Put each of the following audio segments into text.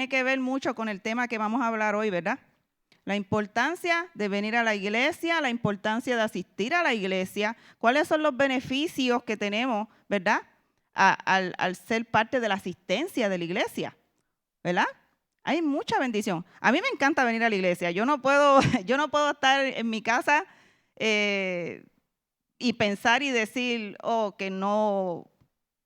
tiene que ver mucho con el tema que vamos a hablar hoy, ¿verdad? La importancia de venir a la iglesia, la importancia de asistir a la iglesia, cuáles son los beneficios que tenemos, ¿verdad? Al ser parte de la asistencia de la iglesia, ¿verdad? Hay mucha bendición. A mí me encanta venir a la iglesia. Yo no puedo estar en mi casa y pensar y decir, que no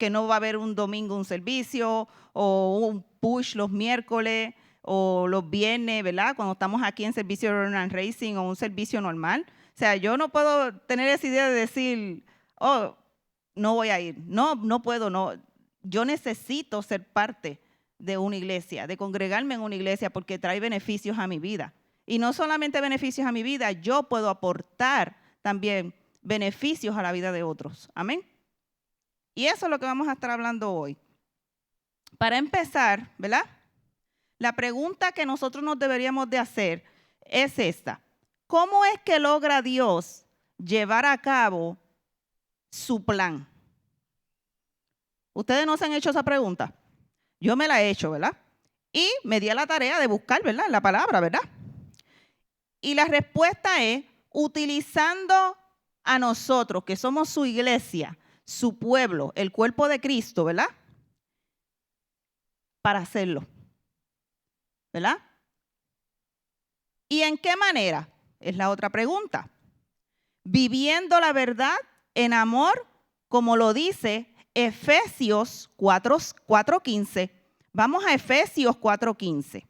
va a haber un domingo un servicio o un push los miércoles o los viernes, ¿verdad? Cuando estamos aquí en servicio de Run and Racing o un servicio normal. O sea, yo no puedo tener esa idea de decir, no voy a ir. No puedo, no. Yo necesito ser parte de una iglesia, de congregarme en una iglesia porque trae beneficios a mi vida. Y no solamente beneficios a mi vida, yo puedo aportar también beneficios a la vida de otros. Amén. Y eso es lo que vamos a estar hablando hoy. Para empezar, ¿verdad? La pregunta que nosotros nos deberíamos de hacer es esta. ¿Cómo es que logra Dios llevar a cabo su plan? ¿Ustedes no se han hecho esa pregunta? Yo me la he hecho, ¿verdad? Y me di a la tarea de buscar, ¿verdad? En la palabra, ¿verdad? Y la respuesta es utilizando a nosotros, que somos su iglesia, su pueblo, el cuerpo de Cristo, ¿verdad? Para hacerlo, ¿verdad? ¿Y en qué manera? Es la otra pregunta. Viviendo la verdad en amor, como lo dice Efesios 4:15. Vamos a Efesios 4:15.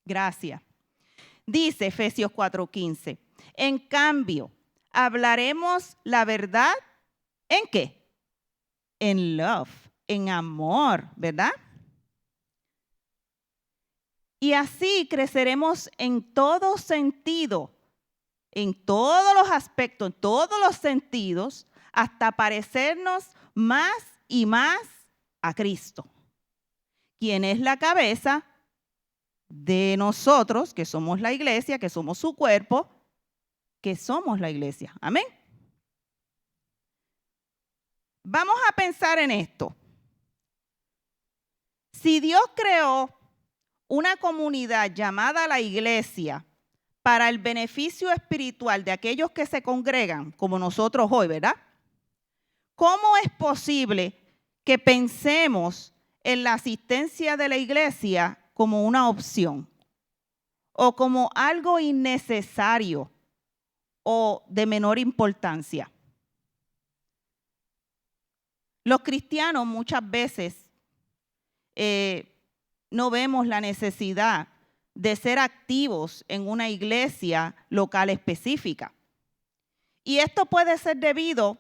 Gracias. Dice Efesios 4:15. En cambio, hablaremos la verdad ¿en qué? En love, en amor, ¿verdad? Y así creceremos en todo sentido, en todos los aspectos, en todos los sentidos, hasta parecernos más y más a Cristo, quien es la cabeza de nosotros, que somos la iglesia, que somos su cuerpo, que somos la iglesia. Amén. Vamos a pensar en esto. Si Dios creó una comunidad llamada la iglesia para el beneficio espiritual de aquellos que se congregan, como nosotros hoy, ¿verdad? ¿Cómo es posible que pensemos en la asistencia de la iglesia como una opción o como algo innecesario o de menor importancia? Los cristianos muchas veces no vemos la necesidad de ser activos en una iglesia local específica. Y esto puede ser debido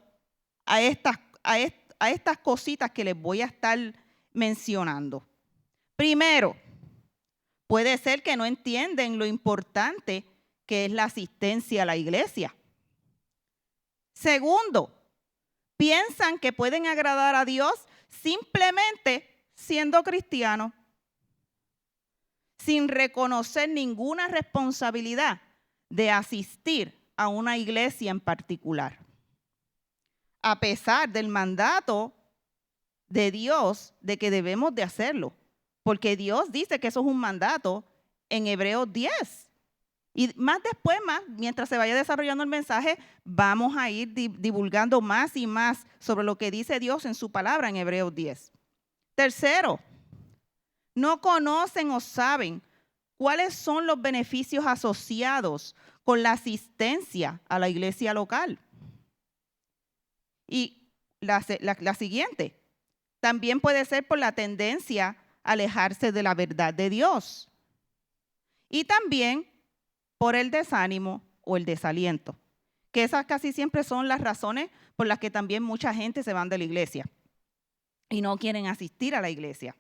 a estas cositas que les voy a estar mencionando. Primero, puede ser que no entienden lo importante que es la asistencia a la iglesia. Segundo, piensan que pueden agradar a Dios simplemente siendo cristianos, sin reconocer ninguna responsabilidad de asistir a una iglesia en particular, a pesar del mandato de Dios de que debemos de hacerlo, porque Dios dice que eso es un mandato en Hebreos 10. Y más después, mientras se vaya desarrollando el mensaje, vamos a ir divulgando más y más sobre lo que dice Dios en su palabra en Hebreos 10. Tercero, no conocen o saben cuáles son los beneficios asociados con la asistencia a la iglesia local. Y la siguiente, también puede ser por la tendencia a alejarse de la verdad de Dios. Y también por el desánimo o el desaliento, que esas casi siempre son las razones por las que también mucha gente se van de la iglesia y no quieren asistir a la iglesia.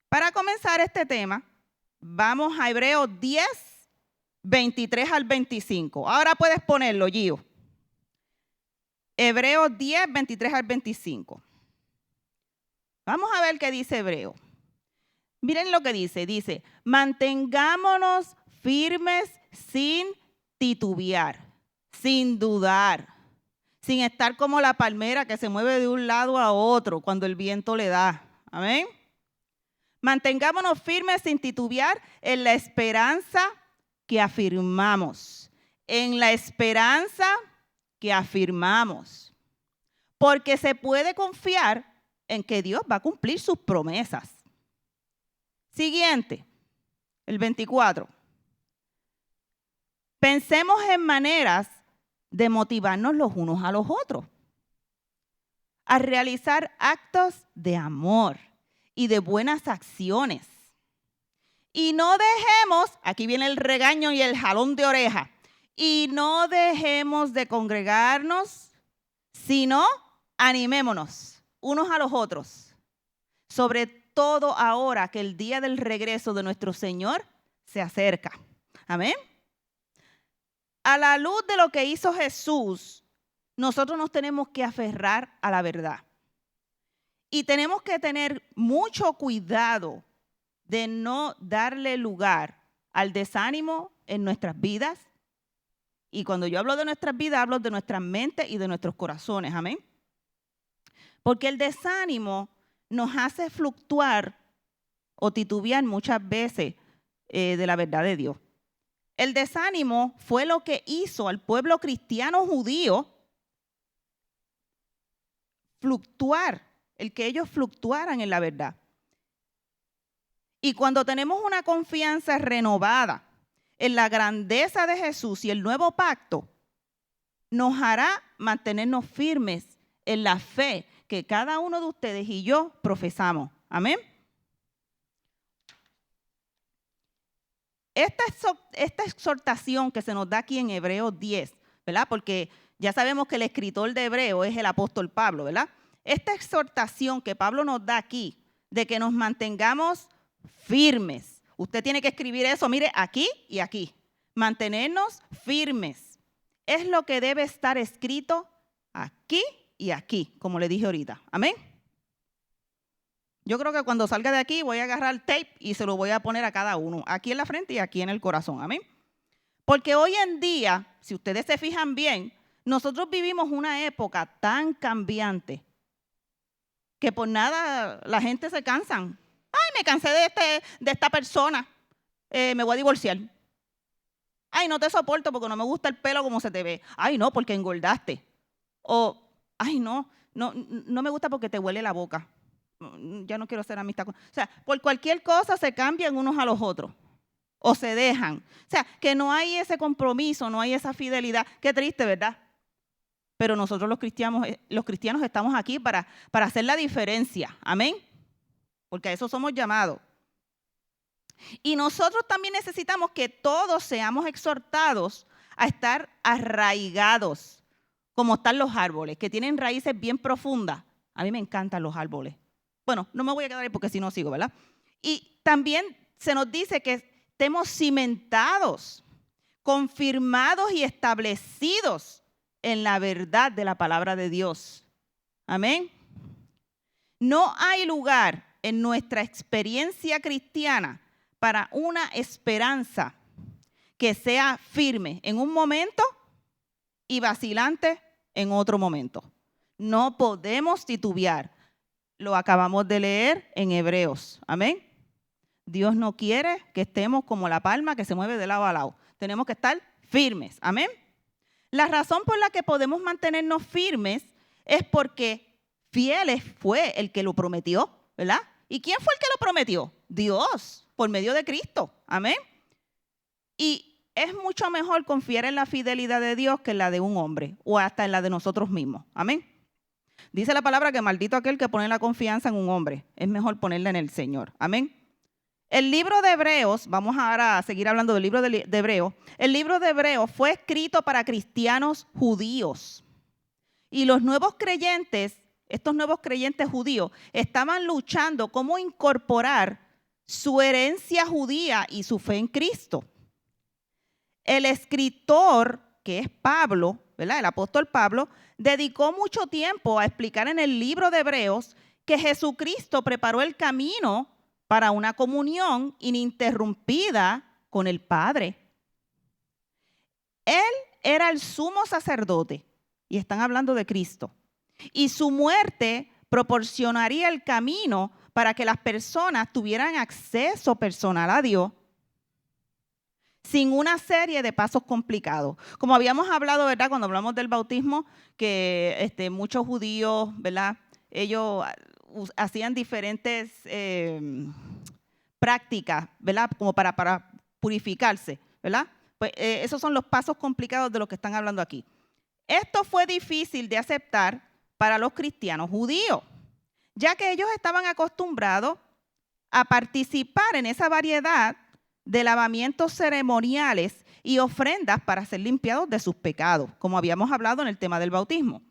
Para comenzar este tema, vamos a Hebreos 10, 23 al 25. Ahora puedes ponerlo, Gio. Hebreos 10, 23 al 25. Vamos a ver qué dice Hebreo. Miren lo que dice. Dice, mantengámonos firmes sin titubear, sin dudar. sin estar como la palmera que se mueve de un lado a otro cuando el viento le da. Amén. Mantengámonos firmes sin titubear en la esperanza que afirmamos. En la esperanza que afirmamos. Porque se puede confiar en que Dios va a cumplir sus promesas. Siguiente, el 24. Pensemos en maneras de motivarnos los unos a los otros a realizar actos de amor y de buenas acciones. Y no dejemos, aquí viene el regaño y el jalón de oreja, y no dejemos de congregarnos, sino animémonos unos a los otros, sobre todo ahora que el día del regreso de nuestro Señor se acerca. Amén. A la luz de lo que hizo Jesús, nosotros nos tenemos que aferrar a la verdad. Y tenemos que tener mucho cuidado de no darle lugar al desánimo en nuestras vidas. Y cuando yo hablo de nuestras vidas, hablo de nuestras mentes y de nuestros corazones. Amén. Porque el desánimo nos hace fluctuar o titubear muchas veces de la verdad de Dios. El desánimo fue lo que hizo al pueblo cristiano judío fluctuar, el que ellos fluctuaran en la verdad. Y cuando tenemos una confianza renovada en la grandeza de Jesús y el nuevo pacto, nos hará mantenernos firmes en la fe que cada uno de ustedes y yo profesamos. Amén. Esta exhortación que se nos da aquí en Hebreos 10, ¿verdad? Porque ya sabemos que el escritor de Hebreos es el apóstol Pablo, ¿verdad? Esta exhortación que Pablo nos da aquí, de que nos mantengamos firmes. Usted tiene que escribir eso, mire, aquí y aquí. Mantenernos firmes. Es lo que debe estar escrito aquí y aquí, como le dije ahorita. Amén. Yo creo que cuando salga de aquí voy a agarrar el tape y se lo voy a poner a cada uno, aquí en la frente y aquí en el corazón. Amén. Porque hoy en día, si ustedes se fijan bien, nosotros vivimos una época tan cambiante que por nada la gente se cansan. Ay, me cansé de esta persona, me voy a divorciar. Ay, no te soporto porque no me gusta el pelo como se te ve. Ay, no, porque engordaste. O, ay, no me gusta porque te huele la boca. Ya no quiero hacer amistad con... O sea, por cualquier cosa se cambian unos a los otros. O se dejan. O sea, que no hay ese compromiso, no hay esa fidelidad. Qué triste, ¿verdad? Pero nosotros los cristianos estamos aquí para hacer la diferencia. Amén. Porque a eso somos llamados. Y nosotros también necesitamos que todos seamos exhortados a estar arraigados, como están los árboles, que tienen raíces bien profundas. A mí me encantan los árboles. Bueno, no me voy a quedar ahí porque si no sigo, ¿verdad? Y también se nos dice que estemos cimentados, confirmados y establecidos en la verdad de la palabra de Dios. Amén. No hay lugar en nuestra experiencia cristiana para una esperanza que sea firme en un momento y vacilante en otro momento. No podemos titubear. Lo acabamos de leer en Hebreos. Amén. Dios no quiere que estemos como la palma que se mueve de lado a lado. Tenemos que estar firmes. Amén. La razón por la que podemos mantenernos firmes es porque fiel fue el que lo prometió, ¿verdad? ¿Y quién fue el que lo prometió? Dios, por medio de Cristo. Amén. Y es mucho mejor confiar en la fidelidad de Dios que en la de un hombre o hasta en la de nosotros mismos. Amén. Dice la palabra que maldito aquel que pone la confianza en un hombre. Es mejor ponerla en el Señor. Amén. El libro de Hebreos, vamos ahora a seguir hablando del libro de Hebreos. El libro de Hebreos fue escrito para cristianos judíos. Y los nuevos creyentes, estos nuevos creyentes judíos, estaban luchando cómo incorporar su herencia judía y su fe en Cristo. El escritor, que es Pablo, ¿verdad? El apóstol Pablo, dedicó mucho tiempo a explicar en el libro de Hebreos que Jesucristo preparó el camino para una comunión ininterrumpida con el Padre. Él era el sumo sacerdote y están hablando de Cristo. Y su muerte proporcionaría el camino para que las personas tuvieran acceso personal a Dios sin una serie de pasos complicados. Como habíamos hablado, ¿verdad? Cuando hablamos del bautismo, que muchos judíos, ¿verdad? Ellos hacían diferentes prácticas, ¿verdad? Como para purificarse, ¿verdad? Pues esos son los pasos complicados de los que están hablando aquí. Esto fue difícil de aceptar para los cristianos judíos, ya que ellos estaban acostumbrados a participar en esa variedad de lavamientos ceremoniales y ofrendas para ser limpiados de sus pecados, como habíamos hablado en el tema del bautismo.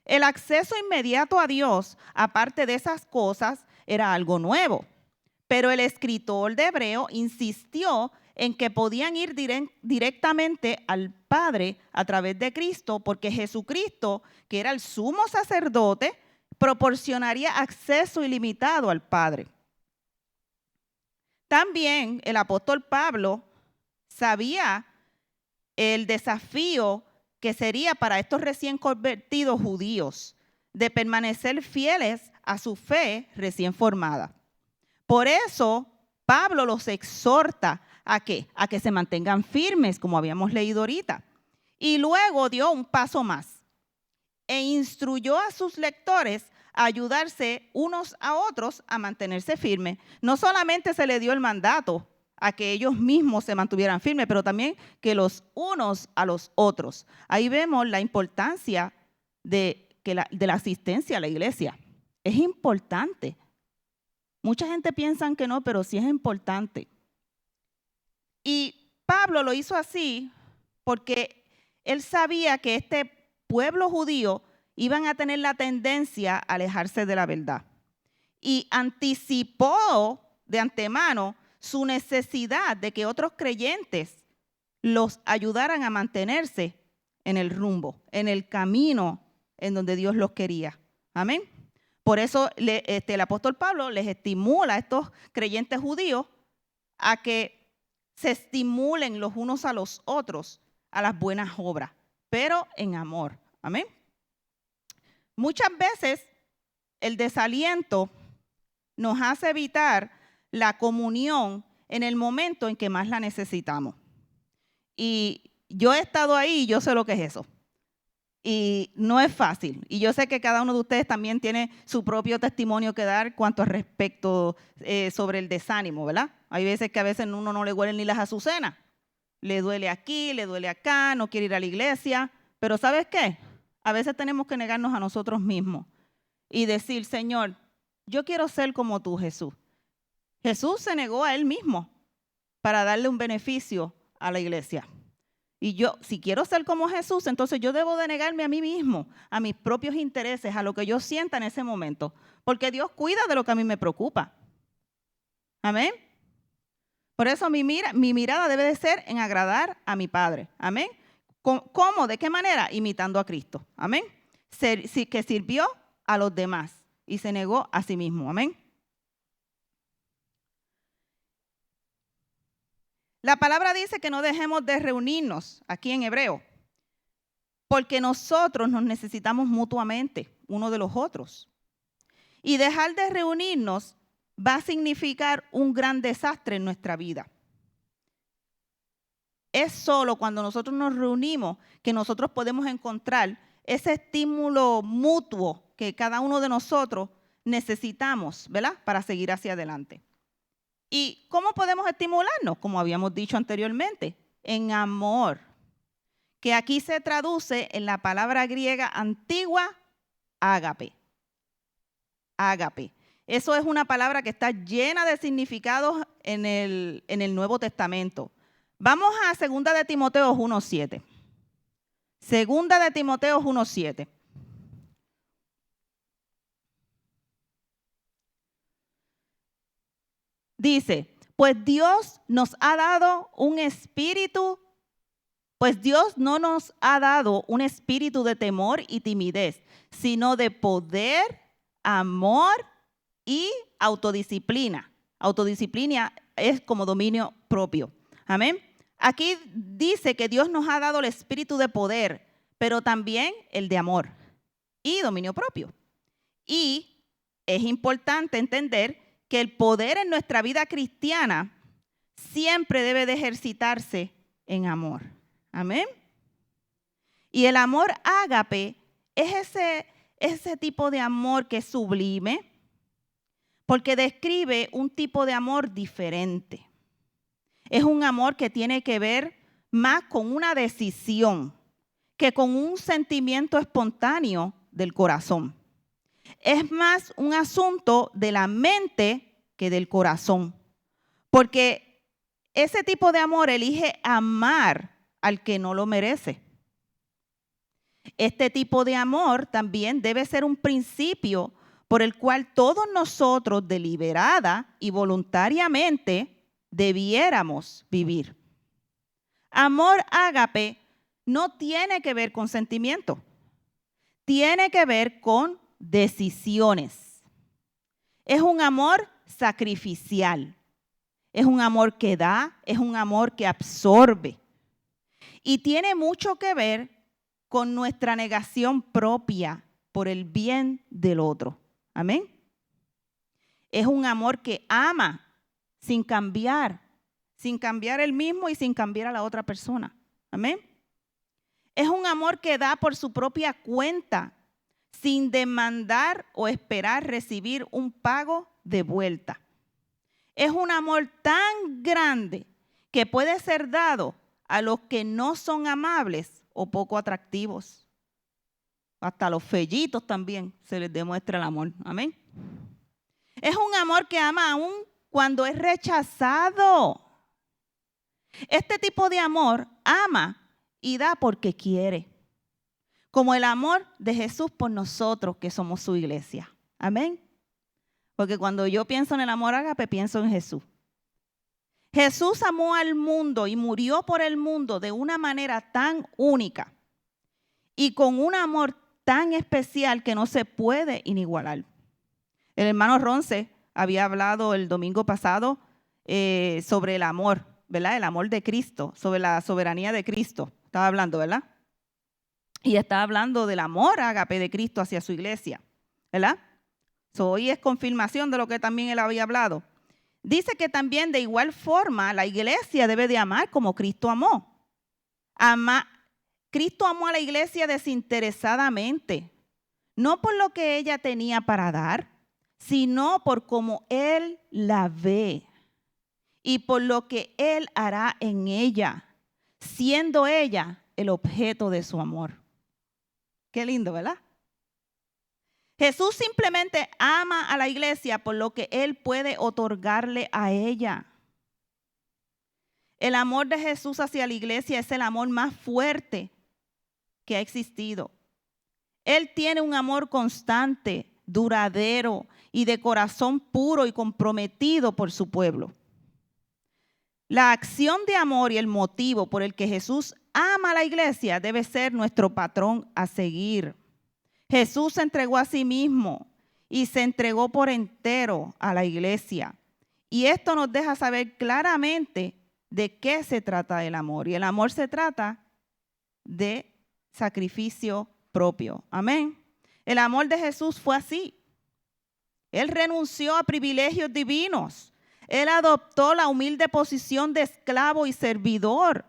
El acceso inmediato a Dios, aparte de esas cosas, era algo nuevo. Pero el escritor de Hebreo insistió en que podían ir directamente al Padre a través de Cristo, porque Jesucristo, que era el sumo sacerdote, proporcionaría acceso ilimitado al Padre. También el apóstol Pablo sabía el desafío que sería para estos recién convertidos judíos de permanecer fieles a su fe recién formada. Por eso, Pablo los exhorta ¿a qué? A que se mantengan firmes, como habíamos leído ahorita. Y luego dio un paso más e instruyó a sus lectores a ayudarse unos a otros a mantenerse firmes. No solamente se le dio el mandato a que ellos mismos se mantuvieran firmes, pero también que los unos a los otros. Ahí vemos la importancia de la asistencia a la iglesia. Es importante. Mucha gente piensa que no, pero sí es importante. Y Pablo lo hizo así porque él sabía que este pueblo judío iban a tener la tendencia a alejarse de la verdad. Y anticipó de antemano su necesidad de que otros creyentes los ayudaran a mantenerse en el rumbo, en el camino en donde Dios los quería. Amén. Por eso el apóstol Pablo les estimula a estos creyentes judíos a que se estimulen los unos a los otros a las buenas obras, pero en amor. Amén. Muchas veces el desaliento nos hace evitar la comunión en el momento en que más la necesitamos. Y yo he estado ahí y yo sé lo que es eso. Y no es fácil. Y yo sé que cada uno de ustedes también tiene su propio testimonio que dar cuanto al respecto sobre el desánimo, ¿verdad? Hay veces que a veces uno no le huelen ni las azucenas. Le duele aquí, le duele acá, no quiere ir a la iglesia. Pero ¿sabes qué? A veces tenemos que negarnos a nosotros mismos y decir, Señor, yo quiero ser como tú, Jesús. Jesús se negó a él mismo para darle un beneficio a la iglesia. Y yo, si quiero ser como Jesús, entonces yo debo de negarme a mí mismo, a mis propios intereses, a lo que yo sienta en ese momento. Porque Dios cuida de lo que a mí me preocupa. Amén. Por eso mi mirada debe de ser en agradar a mi Padre. Amén. ¿Cómo? ¿De qué manera? Imitando a Cristo. Amén. Que sirvió a los demás y se negó a sí mismo. Amén. La palabra dice que no dejemos de reunirnos aquí en Hebreo, porque nosotros nos necesitamos mutuamente uno de los otros. Y dejar de reunirnos va a significar un gran desastre en nuestra vida. Es solo cuando nosotros nos reunimos que nosotros podemos encontrar ese estímulo mutuo que cada uno de nosotros necesitamos, ¿verdad? Para seguir hacia adelante. ¿Y cómo podemos estimularnos? Como habíamos dicho anteriormente, en amor, que aquí se traduce en la palabra griega antigua, ágape. Ágape. Eso es una palabra que está llena de significados en el Nuevo Testamento. Vamos a 2 de Timoteo 1:7. 2 de Timoteo 1:7. Dice, pues Dios no nos ha dado un espíritu de temor y timidez, sino de poder, amor y autodisciplina. Autodisciplina es como dominio propio. Amén. Aquí dice que Dios nos ha dado el espíritu de poder, pero también el de amor y dominio propio. Y es importante entender que el poder en nuestra vida cristiana siempre debe de ejercitarse en amor. Amén. Y el amor ágape es ese tipo de amor que es sublime, porque describe un tipo de amor diferente. Es un amor que tiene que ver más con una decisión que con un sentimiento espontáneo del corazón. Es más un asunto de la mente que del corazón, porque ese tipo de amor elige amar al que no lo merece. Este tipo de amor también debe ser un principio por el cual todos nosotros deliberada y voluntariamente debiéramos vivir. Amor ágape no tiene que ver con sentimientos, tiene que ver con decisiones. Es un amor sacrificial, es un amor que da, es un amor que absorbe y tiene mucho que ver con nuestra negación propia por el bien del otro. Amén. Es un amor que ama sin cambiar él mismo y sin cambiar a la otra persona. Amén. Es un amor que da por su propia cuenta, sin demandar o esperar recibir un pago de vuelta. Es un amor tan grande que puede ser dado a los que no son amables o poco atractivos. Hasta a los fellitos también se les demuestra el amor. Amén. Es un amor que ama aún cuando es rechazado. Este tipo de amor ama y da porque quiere. Como el amor de Jesús por nosotros que somos su iglesia. Amén. Porque cuando yo pienso en el amor ágape, pienso en Jesús. Jesús amó al mundo y murió por el mundo de una manera tan única y con un amor tan especial que no se puede inigualar. El hermano Ronce había hablado el domingo pasado sobre el amor, ¿verdad? El amor de Cristo, sobre la soberanía de Cristo. Estaba hablando, ¿verdad? Y estaba hablando del amor ágape de Cristo hacia su iglesia, ¿verdad? Hoy es confirmación de lo que también él había hablado. Dice que también de igual forma la iglesia debe de amar como Cristo amó. Cristo amó a la iglesia desinteresadamente, no por lo que ella tenía para dar, sino por cómo Él la ve y por lo que Él hará en ella, siendo ella el objeto de su amor. Qué lindo, ¿verdad? Jesús simplemente ama a la iglesia por lo que Él puede otorgarle a ella. El amor de Jesús hacia la iglesia es el amor más fuerte que ha existido. Él tiene un amor constante, duradero y de corazón puro y comprometido por su pueblo. La acción de amor y el motivo por el que Jesús ama a la iglesia debe ser nuestro patrón a seguir. Jesús se entregó a sí mismo y se entregó por entero a la iglesia. Y esto nos deja saber claramente de qué se trata el amor. Y el amor se trata de sacrificio propio. Amén. El amor de Jesús fue así. Él renunció a privilegios divinos. Él adoptó la humilde posición de esclavo y servidor.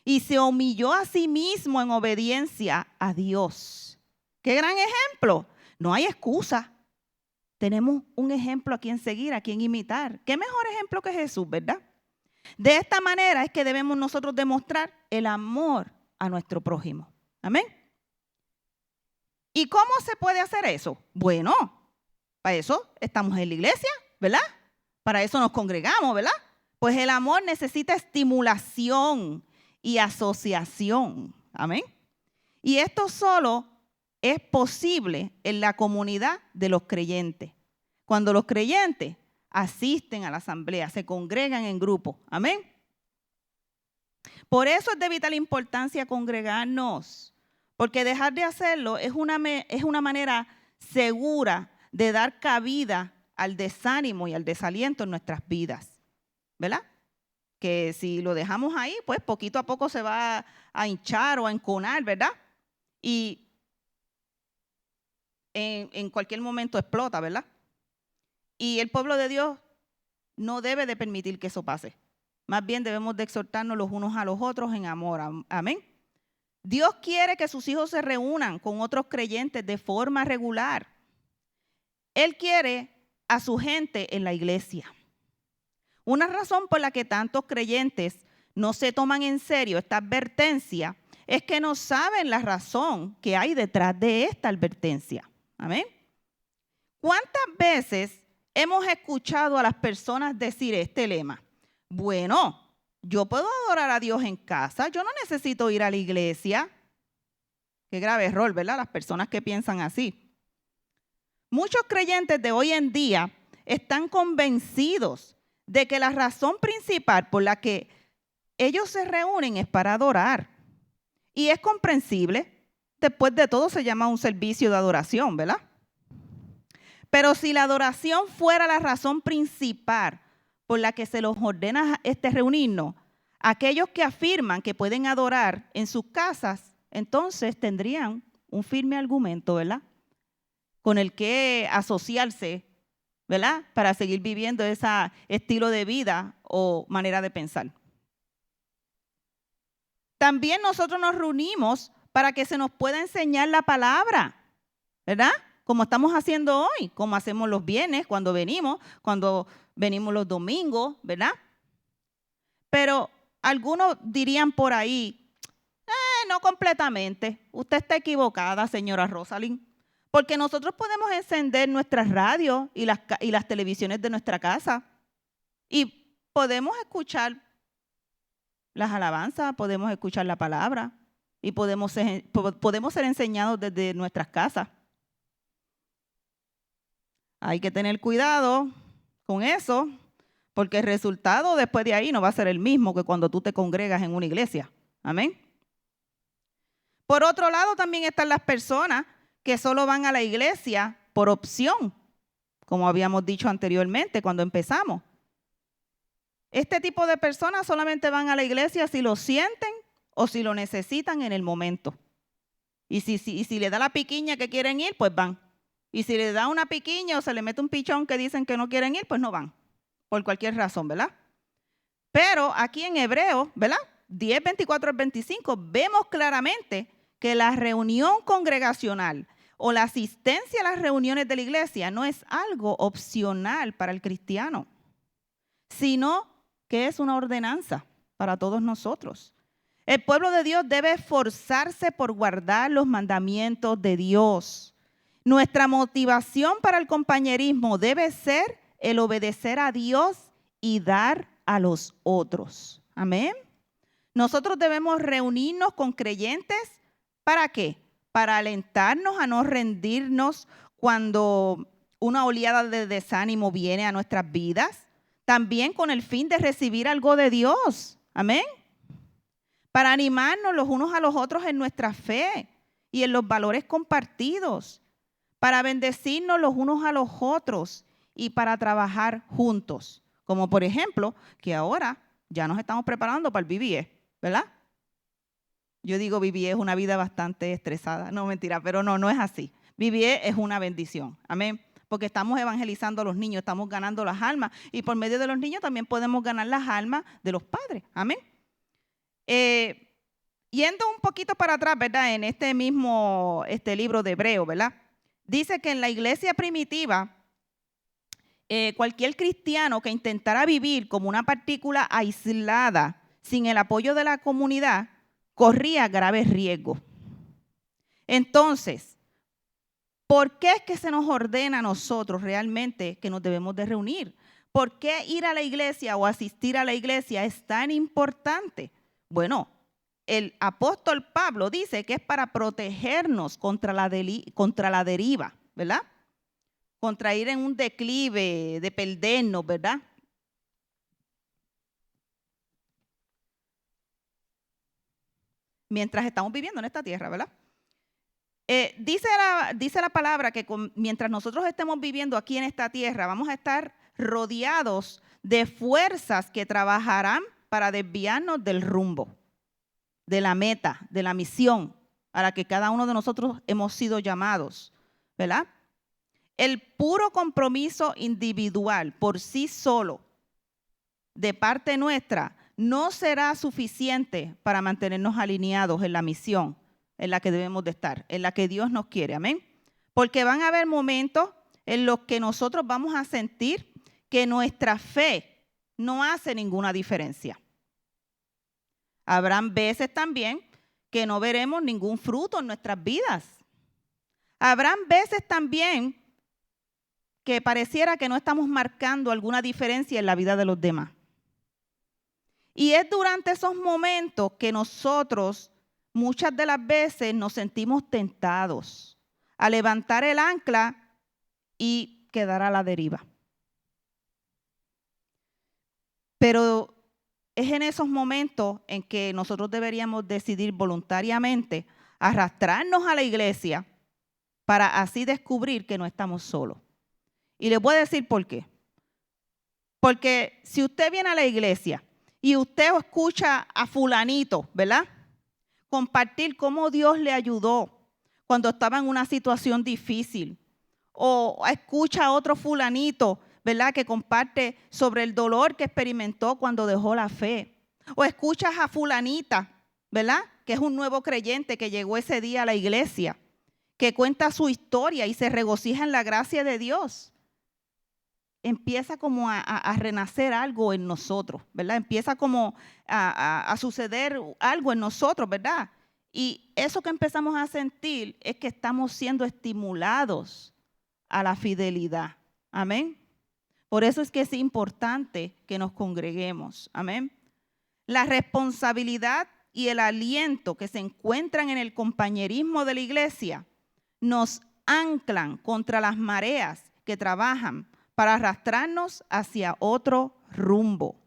Y se humilló a sí mismo en obediencia a Dios. ¡Qué gran ejemplo! No hay excusa. Tenemos un ejemplo a quien seguir, a quien imitar. ¿Qué mejor ejemplo que Jesús, verdad? De esta manera es que debemos nosotros demostrar el amor a nuestro prójimo. Amén. ¿Y cómo se puede hacer eso? Bueno, para eso estamos en la iglesia, ¿verdad? Para eso nos congregamos, ¿verdad? Pues el amor necesita estimulación y asociación. Amén. Y esto solo es posible en la comunidad de los creyentes. Cuando los creyentes asisten a la asamblea, se congregan en grupo. Amén. Por eso es de vital importancia congregarnos, porque dejar de hacerlo es una manera segura de dar cabida al desánimo y al desaliento en nuestras vidas, ¿verdad? Que si lo dejamos ahí, pues poquito a poco se va a hinchar o a enconar, ¿verdad? y en cualquier momento explota, ¿verdad? Y el pueblo de Dios no debe de permitir que eso pase. Más bien debemos de exhortarnos los unos a los otros en amor. Amén. Dios quiere que sus hijos se reúnan con otros creyentes de forma regular. Él quiere a su gente en la iglesia. Una razón por la que tantos creyentes no se toman en serio esta advertencia es que no saben la razón que hay detrás de esta advertencia. Amén. ¿Cuántas veces hemos escuchado a las personas decir este lema? Bueno, yo puedo adorar a Dios en casa, yo no necesito ir a la iglesia. Qué grave error, ¿verdad? Las personas que piensan así. Muchos creyentes de hoy en día están convencidos de que la razón principal por la que ellos se reúnen es para adorar. Y es comprensible. Después de todo se llama un servicio de adoración, ¿verdad? Pero si la adoración fuera la razón principal por la que se los ordena reunirnos, aquellos que afirman que pueden adorar en sus casas, entonces tendrían un firme argumento, ¿verdad? Con el que asociarse, ¿verdad? Para seguir viviendo ese estilo de vida o manera de pensar. También nosotros nos reunimos para que se nos pueda enseñar la palabra, ¿verdad? Como estamos haciendo hoy, como hacemos los viernes, cuando venimos los domingos, ¿verdad? Pero algunos dirían por ahí, no completamente. Usted está equivocada, señora Rosalind, porque nosotros podemos encender nuestras radios y las televisiones de nuestra casa y podemos escuchar las alabanzas, podemos escuchar la palabra y podemos ser enseñados desde nuestras casas. Hay que tener cuidado con eso, porque el resultado después de ahí no va a ser el mismo que cuando tú te congregas en una iglesia. Amén. Por otro lado, también están las personas que solo van a la iglesia por opción, como habíamos dicho anteriormente cuando empezamos. Este tipo de personas solamente van a la iglesia si lo sienten o si lo necesitan en el momento. Y si le da la piquiña que quieren ir, pues van. Y si le da una piquiña o se le mete un pichón que dicen que no quieren ir, pues no van. Por cualquier razón, ¿verdad? Pero aquí en Hebreos, ¿verdad? 10, 24 al 25, vemos claramente que la reunión congregacional o la asistencia a las reuniones de la iglesia no es algo opcional para el cristiano, sino que es una ordenanza para todos nosotros. El pueblo de Dios debe esforzarse por guardar los mandamientos de Dios. Nuestra motivación para el compañerismo debe ser el obedecer a Dios y dar a los otros. Amén. Nosotros debemos reunirnos con creyentes. ¿Para qué? Para alentarnos a no rendirnos cuando una oleada de desánimo viene a nuestras vidas. También con el fin de recibir algo de Dios. Amén. Para animarnos los unos a los otros en nuestra fe y en los valores compartidos. Para bendecirnos los unos a los otros y para trabajar juntos. Como por ejemplo, que ahora ya nos estamos preparando para el BBE, ¿verdad? Yo digo BBE es una vida bastante estresada. No, mentira, pero no es así. BBE es una bendición. Amén. Porque estamos evangelizando a los niños, estamos ganando las almas. Y por medio de los niños también podemos ganar las almas de los padres. Amén. Yendo un poquito para atrás, ¿verdad? En este mismo libro de Hebreos, ¿verdad? Dice que en la iglesia primitiva, cualquier cristiano que intentara vivir como una partícula aislada, sin el apoyo de la comunidad, corría graves riesgos. Entonces, ¿por qué es que se nos ordena a nosotros realmente que nos debemos de reunir? ¿Por qué ir a la iglesia o asistir a la iglesia es tan importante? Bueno, el apóstol Pablo dice que es para protegernos contra la deriva, ¿verdad? Contra ir en un declive de perdernos, ¿verdad? Mientras estamos viviendo en esta tierra, ¿verdad? Dice la palabra que mientras nosotros estemos viviendo aquí en esta tierra, vamos a estar rodeados de fuerzas que trabajarán para desviarnos del rumbo, de la meta, de la misión. a la que cada uno de nosotros hemos sido llamados, ¿verdad? El puro compromiso individual por sí solo de parte nuestra no será suficiente para mantenernos alineados en la misión en la que debemos de estar, en la que Dios nos quiere, amén. Porque van a haber momentos en los que nosotros vamos a sentir que nuestra fe no hace ninguna diferencia. Habrán veces también que no veremos ningún fruto en nuestras vidas. Habrán veces también que pareciera que no estamos marcando alguna diferencia en la vida de los demás. Y es durante esos momentos que nosotros muchas de las veces nos sentimos tentados a levantar el ancla y quedar a la deriva. Pero es en esos momentos en que nosotros deberíamos decidir voluntariamente arrastrarnos a la iglesia para así descubrir que no estamos solos. Y les voy a decir por qué. Porque si usted viene a la iglesia y usted escucha a fulanito, ¿verdad? Compartir cómo Dios le ayudó cuando estaba en una situación difícil. O escucha a otro fulanito, ¿verdad? Que comparte sobre el dolor que experimentó cuando dejó la fe. O escuchas a fulanita, ¿verdad? Que es un nuevo creyente que llegó ese día a la iglesia, que cuenta su historia y se regocija en la gracia de Dios. Empieza como a renacer algo en nosotros, ¿verdad? Empieza como a suceder algo en nosotros, ¿verdad? Y eso que empezamos a sentir es que estamos siendo estimulados a la fidelidad. Amén. Por eso es que es importante que nos congreguemos. Amén. La responsabilidad y el aliento que se encuentran en el compañerismo de la iglesia nos anclan contra las mareas que trabajan para arrastrarnos hacia otro rumbo.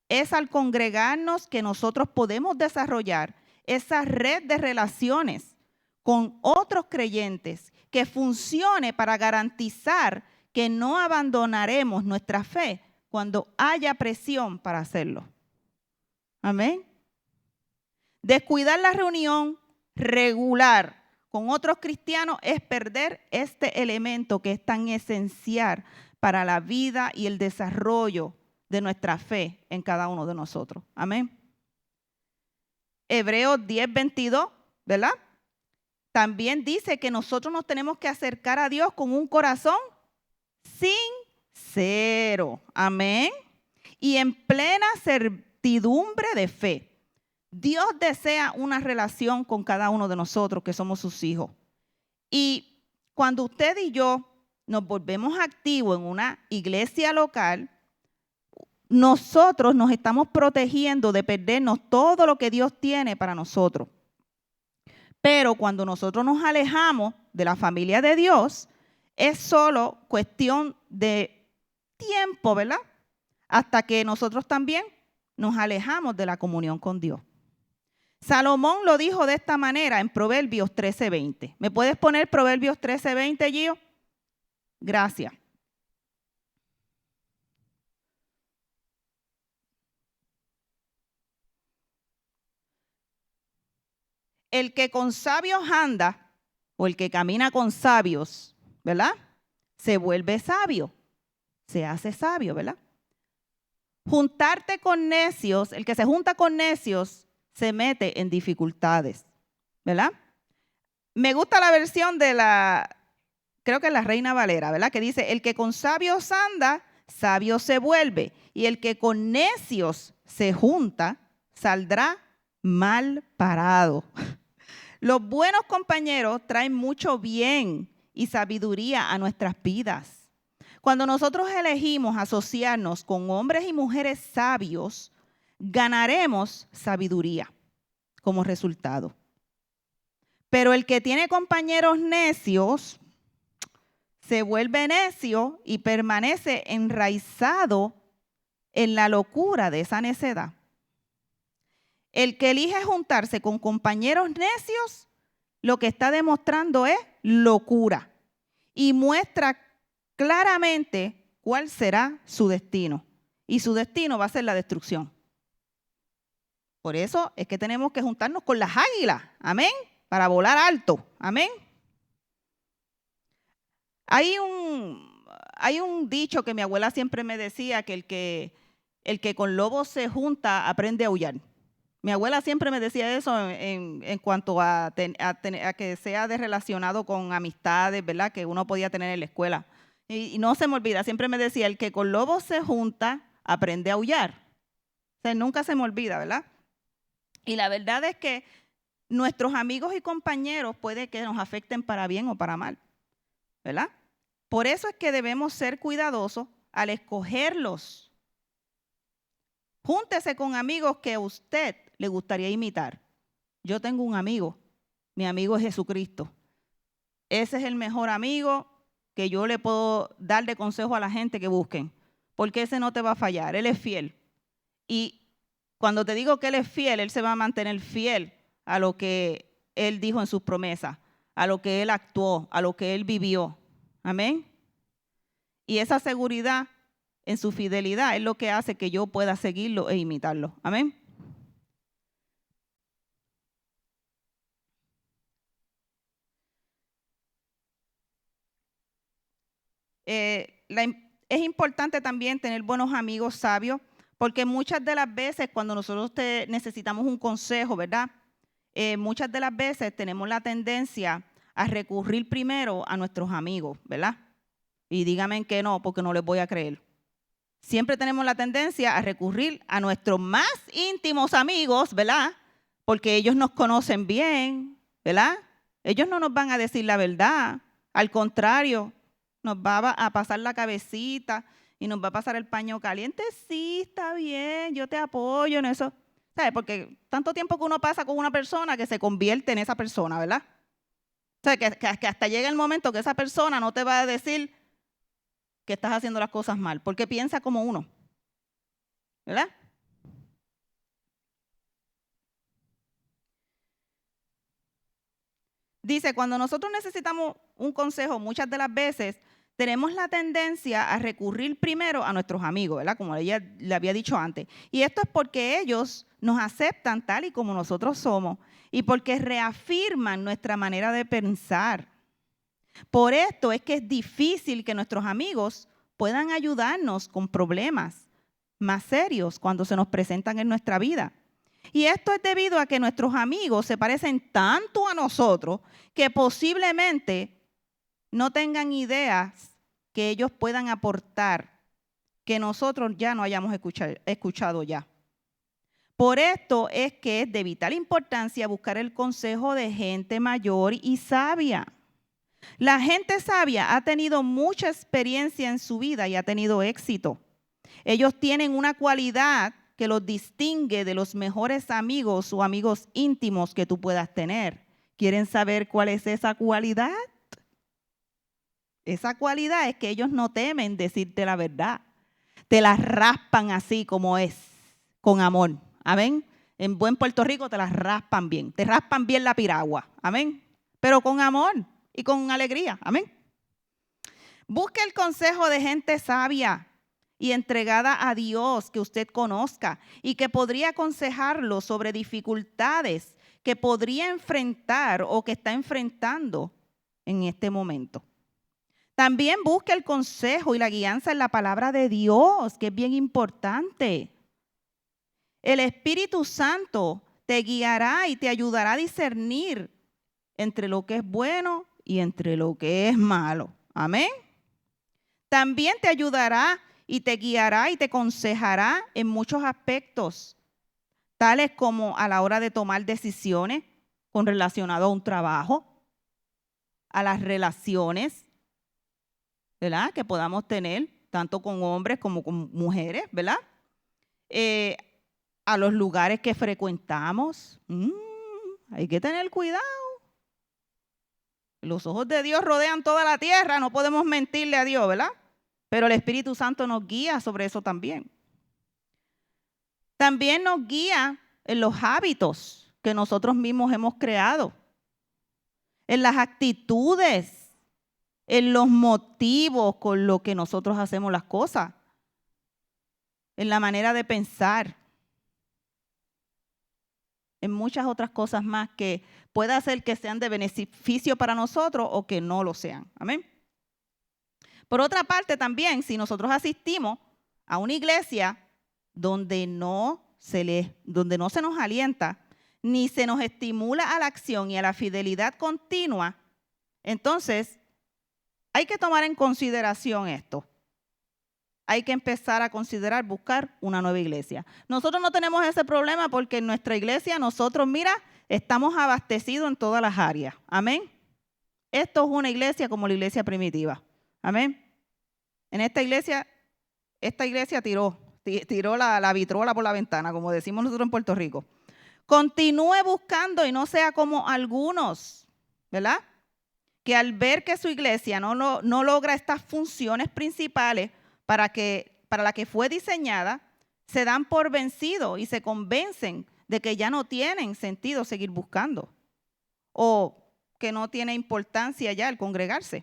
Es al congregarnos que nosotros podemos desarrollar esa red de relaciones con otros creyentes que funcione para garantizar que no abandonaremos nuestra fe cuando haya presión para hacerlo. Amén. Descuidar la reunión regular con otros cristianos es perder este elemento que es tan esencial para la vida y el desarrollo de nuestra fe en cada uno de nosotros. Amén. Hebreos 10:22, ¿verdad? También dice que nosotros nos tenemos que acercar a Dios con un corazón sincero. Amén. Y en plena certidumbre de fe. Dios desea una relación con cada uno de nosotros que somos sus hijos. Y cuando usted y yo nos volvemos activos en una iglesia local, nosotros nos estamos protegiendo de perdernos todo lo que Dios tiene para nosotros. Pero cuando nosotros nos alejamos de la familia de Dios, es solo cuestión de tiempo, ¿verdad? Hasta que nosotros también nos alejamos de la comunión con Dios. Salomón lo dijo de esta manera en Proverbios 13:20. ¿Me puedes poner Proverbios 13:20, Gio? Gracias. El que con sabios anda, o el que camina con sabios, ¿verdad? Se vuelve sabio, se hace sabio, ¿verdad? Juntarte con necios, el que se junta con necios, se mete en dificultades, ¿verdad? Me gusta la versión de creo que es la Reina Valera, ¿verdad? Que dice, el que con sabios anda, sabio se vuelve. Y el que con necios se junta, saldrá mal parado. Los buenos compañeros traen mucho bien y sabiduría a nuestras vidas. Cuando nosotros elegimos asociarnos con hombres y mujeres sabios, ganaremos sabiduría como resultado. Pero el que tiene compañeros necios se vuelve necio y permanece enraizado en la locura de esa necedad. El que elige juntarse con compañeros necios, lo que está demostrando es locura y muestra claramente cuál será su destino. Y su destino va a ser la destrucción. Por eso es que tenemos que juntarnos con las águilas. Amén. para volar alto. Amén. Hay un dicho que mi abuela siempre me decía, que el que con lobos se junta aprende a aullar. Mi abuela siempre me decía eso en cuanto a que sea de relacionado con amistades, ¿verdad? Que uno podía tener en la escuela. Y no se me olvida, siempre me decía, el que con lobos se junta aprende a aullar. O sea, nunca se me olvida, ¿verdad? Y la verdad es que nuestros amigos y compañeros puede que nos afecten para bien o para mal, ¿verdad? Por eso es que debemos ser cuidadosos al escogerlos. Júntese con amigos que a usted le gustaría imitar. Yo tengo un amigo, mi amigo es Jesucristo. Ese es el mejor amigo que yo le puedo dar de consejo a la gente que busquen, porque ese no te va a fallar, él es fiel. Y cuando te digo que él es fiel, él se va a mantener fiel a lo que él dijo en sus promesas, a lo que él actuó, a lo que él vivió. Amén. Y esa seguridad en su fidelidad es lo que hace que yo pueda seguirlo e imitarlo. Amén. Es importante también tener buenos amigos sabios, porque muchas de las veces cuando nosotros necesitamos un consejo, ¿verdad? Muchas de las veces tenemos la tendencia a recurrir primero a nuestros amigos, ¿verdad? Y díganme que no, porque no les voy a creer. Siempre tenemos la tendencia a recurrir a nuestros más íntimos amigos, ¿verdad? Porque ellos nos conocen bien, ¿verdad? Ellos no nos van a decir la verdad. Al contrario, nos va a pasar la cabecita y nos va a pasar el paño caliente. Sí, está bien, yo te apoyo en eso. ¿Sabes? Porque tanto tiempo que uno pasa con una persona que se convierte en esa persona, ¿verdad? O sea, que hasta llega el momento que esa persona no te va a decir que estás haciendo las cosas mal, porque piensa como uno, ¿verdad? Dice, cuando nosotros necesitamos un consejo, muchas de las veces tenemos la tendencia a recurrir primero a nuestros amigos, ¿verdad? Como ella le había dicho antes. Y esto es porque ellos nos aceptan tal y como nosotros somos y porque reafirman nuestra manera de pensar. Por esto es que es difícil que nuestros amigos puedan ayudarnos con problemas más serios cuando se nos presentan en nuestra vida. Y esto es debido a que nuestros amigos se parecen tanto a nosotros que posiblemente no tengan ideas que ellos puedan aportar que nosotros ya no hayamos escuchado ya. Por esto es que es de vital importancia buscar el consejo de gente mayor y sabia. La gente sabia ha tenido mucha experiencia en su vida y ha tenido éxito. Ellos tienen una cualidad que los distingue de los mejores amigos o amigos íntimos que tú puedas tener. ¿Quieren saber cuál es esa cualidad? Esa cualidad es que ellos no temen decirte la verdad. Te la raspan así como es, con amor. Amén. En buen Puerto Rico te las raspan bien. Te raspan bien la piragua. Amén. Pero con amor y con alegría. Amén. Busque el consejo de gente sabia y entregada a Dios que usted conozca y que podría aconsejarlo sobre dificultades que podría enfrentar o que está enfrentando en este momento. También busque el consejo y la guianza en la palabra de Dios, que es bien importante. El Espíritu Santo te guiará y te ayudará a discernir entre lo que es bueno y entre lo que es malo. Amén. También te ayudará y te guiará y te aconsejará en muchos aspectos, tales como a la hora de tomar decisiones con relacionado a un trabajo, a las relaciones, ¿verdad? Que podamos tener, tanto con hombres como con mujeres, ¿verdad? A los lugares que frecuentamos. Hay que tener cuidado. Los ojos de Dios rodean toda la tierra, no podemos mentirle a Dios, ¿verdad? Pero el Espíritu Santo nos guía sobre eso también. También nos guía en los hábitos que nosotros mismos hemos creado, en las actitudes, en los motivos con los que nosotros hacemos las cosas, en la manera de pensar. en muchas otras cosas más que pueda hacer que sean de beneficio para nosotros o que no lo sean. Amén. Por otra parte también, si nosotros asistimos a una iglesia donde no se nos alienta, ni se nos estimula a la acción y a la fidelidad continua, entonces hay que tomar en consideración esto. Hay que empezar a considerar buscar una nueva iglesia. Nosotros no tenemos ese problema porque en nuestra iglesia nosotros, mira, estamos abastecidos en todas las áreas. Amén. Esto es una iglesia como la iglesia primitiva. Amén. En esta iglesia tiró la vitrola por la ventana, como decimos nosotros en Puerto Rico. Continúe buscando y no sea como algunos, ¿verdad? Que al ver que su iglesia no logra estas funciones principales para la que fue diseñada, se dan por vencidos y se convencen de que ya no tienen sentido seguir buscando o que no tiene importancia ya el congregarse.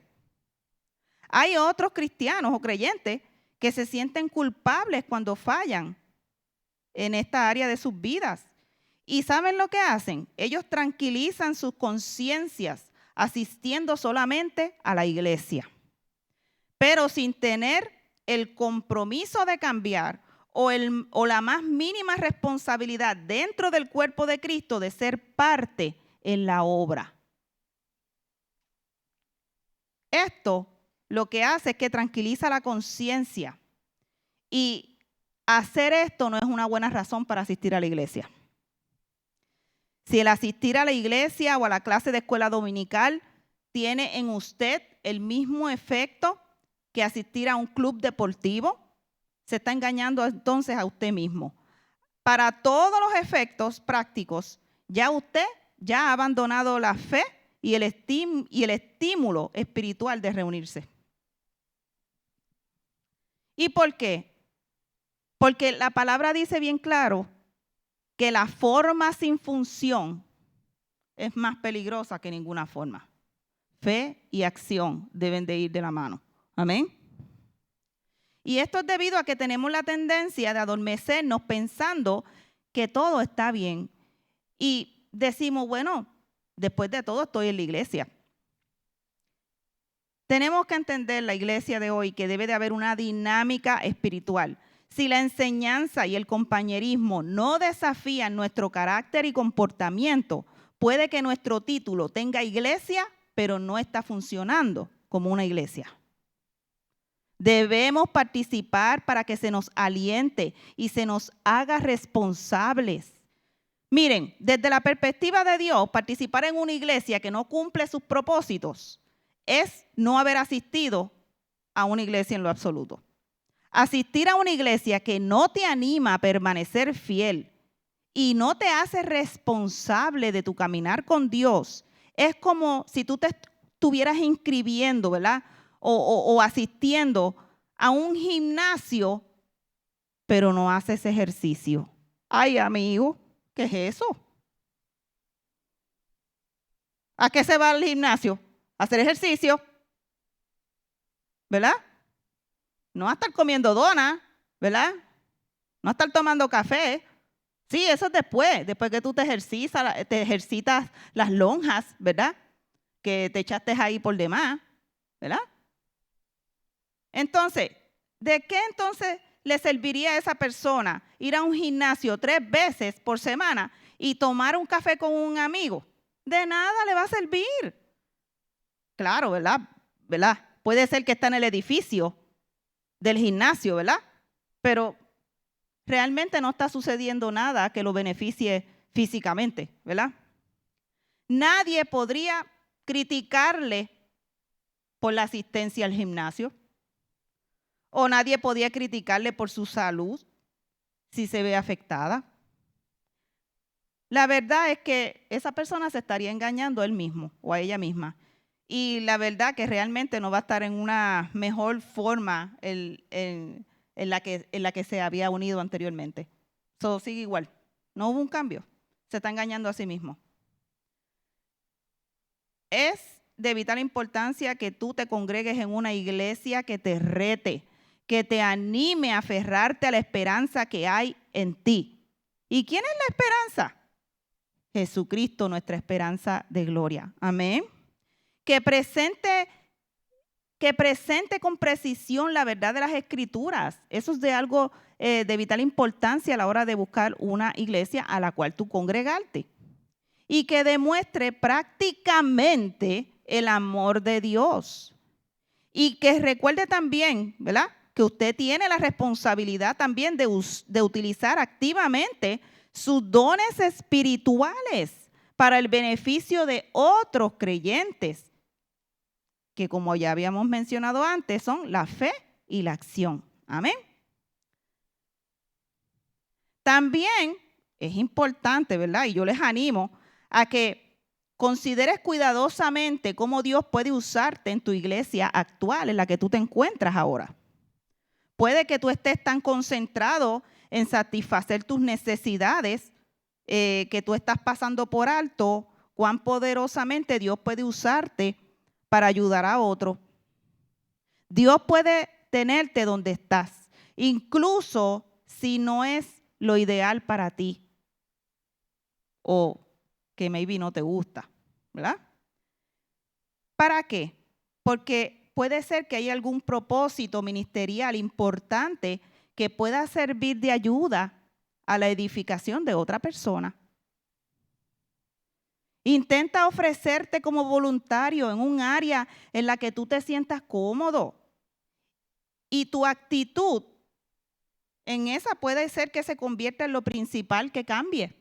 Hay otros cristianos o creyentes que se sienten culpables cuando fallan en esta área de sus vidas. ¿Y saben lo que hacen? Ellos tranquilizan sus conciencias asistiendo solamente a la iglesia, pero sin tener el compromiso de cambiar o la más mínima responsabilidad dentro del cuerpo de Cristo de ser parte en la obra. Esto lo que hace es que tranquiliza la conciencia, y hacer esto no es una buena razón para asistir a la iglesia. Si el asistir a la iglesia o a la clase de escuela dominical tiene en usted el mismo efecto que asistir a un club deportivo, se está engañando entonces a usted mismo. Para todos los efectos prácticos, ya usted ha abandonado la fe y el estímulo espiritual de reunirse. ¿Y por qué? Porque la palabra dice bien claro que la forma sin función es más peligrosa que ninguna forma. Fe y acción deben de ir de la mano. Amén. Y esto es debido a que tenemos la tendencia de adormecernos pensando que todo está bien. Y decimos, bueno, después de todo estoy en la iglesia. Tenemos que entender la iglesia de hoy que debe de haber una dinámica espiritual. Si la enseñanza y el compañerismo no desafían nuestro carácter y comportamiento, puede que nuestro título tenga iglesia, pero no está funcionando como una iglesia. Debemos participar para que se nos aliente y se nos haga responsables. Miren, desde la perspectiva de Dios, participar en una iglesia que no cumple sus propósitos es no haber asistido a una iglesia en lo absoluto. Asistir a una iglesia que no te anima a permanecer fiel y no te hace responsable de tu caminar con Dios es como si tú te estuvieras inscribiendo, ¿verdad? O asistiendo a un gimnasio, pero no haces ejercicio. Ay, amigo, ¿qué es eso? ¿A qué se va al gimnasio? A hacer ejercicio, ¿verdad? No a estar comiendo donas, ¿verdad? No a estar tomando café. Sí, eso es después que tú te ejercitas las lonjas, ¿verdad? Que te echaste ahí por demás, ¿verdad? Entonces, ¿de qué entonces le serviría a esa persona ir a un gimnasio 3 veces por semana y tomar un café con un amigo? De nada le va a servir. Claro, ¿verdad? Puede ser que está en el edificio del gimnasio, ¿verdad? Pero realmente no está sucediendo nada que lo beneficie físicamente, ¿verdad? Nadie podría criticarle por la asistencia al gimnasio, o nadie podía criticarle por su salud si se ve afectada. La verdad es que esa persona se estaría engañando a él mismo o a ella misma. Y la verdad que realmente no va a estar en una mejor forma en la que se había unido anteriormente. Eso sigue igual. No hubo un cambio. Se está engañando a sí mismo. Es de vital importancia que tú te congregues en una iglesia que te rete, que te anime a aferrarte a la esperanza que hay en ti. ¿Y quién es la esperanza? Jesucristo, nuestra esperanza de gloria. Amén. Que presente con precisión la verdad de las Escrituras. Eso es de algo de vital importancia a la hora de buscar una iglesia a la cual tú congregarte. Y que demuestre prácticamente el amor de Dios. Y que recuerde también, ¿verdad?, que usted tiene la responsabilidad también de utilizar activamente sus dones espirituales para el beneficio de otros creyentes, que como ya habíamos mencionado antes, son la fe y la acción. Amén. También es importante, ¿verdad?, y yo les animo a que consideres cuidadosamente cómo Dios puede usarte en tu iglesia actual, en la que tú te encuentras ahora. Puede que tú estés tan concentrado en satisfacer tus necesidades que tú estás pasando por alto, cuán poderosamente Dios puede usarte para ayudar a otros. Dios puede tenerte donde estás, incluso si no es lo ideal para ti o que maybe no te gusta, ¿verdad? ¿Para qué? Porque puede ser que haya algún propósito ministerial importante que pueda servir de ayuda a la edificación de otra persona. Intenta ofrecerte como voluntario en un área en la que tú te sientas cómodo. Y tu actitud en esa puede ser que se convierta en lo principal que cambie.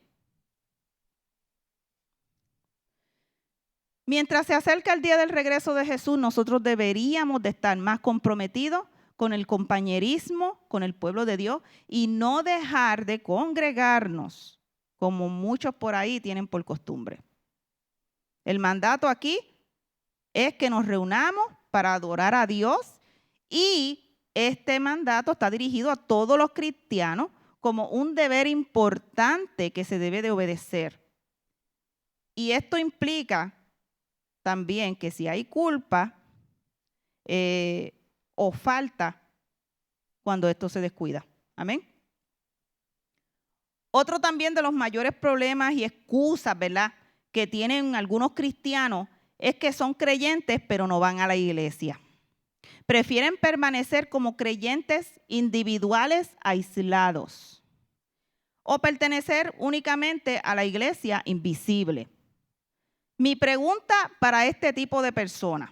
Mientras se acerca el día del regreso de Jesús, nosotros deberíamos de estar más comprometidos con el compañerismo, con el pueblo de Dios, y no dejar de congregarnos, como muchos por ahí tienen por costumbre. El mandato aquí es que nos reunamos para adorar a Dios, y este mandato está dirigido a todos los cristianos como un deber importante que se debe de obedecer. Y esto implica también que si hay culpa o falta cuando esto se descuida. Amén. Otro también de los mayores problemas y excusas, ¿verdad?, que tienen algunos cristianos es que son creyentes pero no van a la iglesia. Prefieren permanecer como creyentes individuales aislados o pertenecer únicamente a la iglesia invisible. Mi pregunta para este tipo de personas,